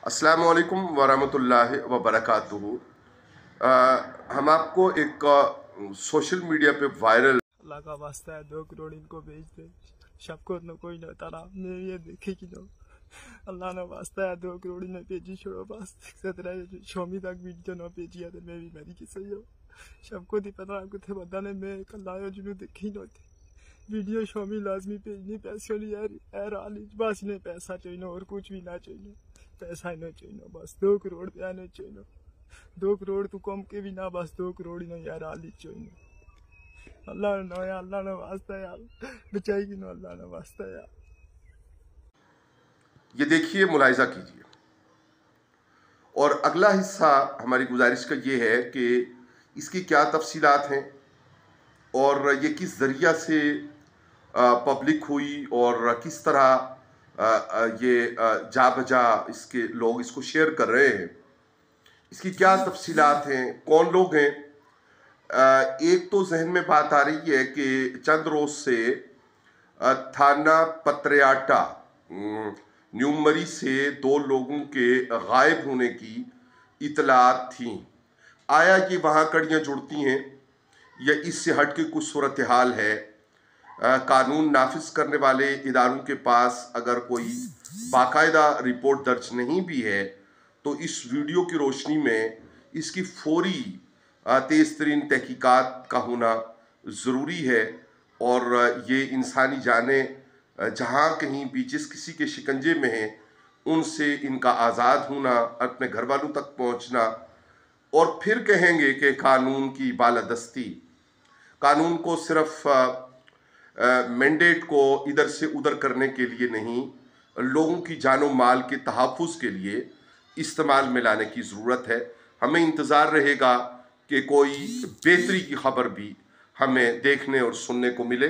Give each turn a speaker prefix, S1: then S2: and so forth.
S1: अस्सलामु अलैकुम वरहमतुल्लाहि वबरकातुहू। हम आपको एक सोशल मीडिया पे वायरल
S2: अल्लाह का वास्ता है 2 करोड़ इनको भेज दे सबको न कोई न तारा मैं ये देखे कि नो अल्लाह ने वास्ता है 2 करोड़ ने भेजी छोड़ो बस 17 शोमी तक वीडियो न भेजी है तो मैं भी मेरी किसी हो सबको दी पता कुछ बंदा ने मैं कल जुनू देखी न वीडियो शोमी लाजमी भेजनी पैसे नहीं यार आली बस ने पैसा चाहिए और कुछ भी ना चाहिए पैसा नहीं चाहिए बस 2 करोड़ रुपया नहीं चाहिए 2 करोड़ तू कम के भी ना बस 2 करोड़ ही नहीं यार आली चाहिए अल्लाह ने वास्ता यार बचाएगी ना अल्लाह ने वास्ता यार।
S1: ये देखिए, मुलाहिजा कीजिए। और अगला हिस्सा हमारी गुजारिश का ये है कि इसकी क्या तफसीलात हैं और ये किस ज़रिया से पब्लिक हुई और किस तरह ये जा बजा इसके लोग इसको शेयर कर रहे हैं। इसकी क्या तफसीलात हैं, कौन लोग हैं। एक तो जहन में बात आ रही है कि चंद रोज से थाना पत्रियाटा न्यूमरी से 2 लोगों के गायब होने की इतलात थी। आया कि वहाँ कड़ियाँ जुड़ती हैं या इससे हट के कुछ सूरत हाल है। कानून नाफिज करने वाले इदारों के पास अगर कोई बाकायदा रिपोर्ट दर्ज नहीं भी है तो इस वीडियो की रोशनी में इसकी फौरी तेज़ तरीन तहकीकात का होना ज़रूरी है। और ये इंसानी जानें जहाँ कहीं भी जिस किसी के शिकंजे में हैं उनसे इनका आज़ाद होना, अपने घर वालों तक पहुँचना। और फिर कहेंगे कि कानून की बालादस्ती, कानून को सिर्फ मैंडेट को इधर से उधर करने के लिए नहीं, लोगों की जानो माल के तहफ़्फ़ुज़ के लिए इस्तेमाल में लाने की ज़रूरत है। हमें इंतज़ार रहेगा कि कोई बेहतरी की खबर भी हमें देखने और सुनने को मिले।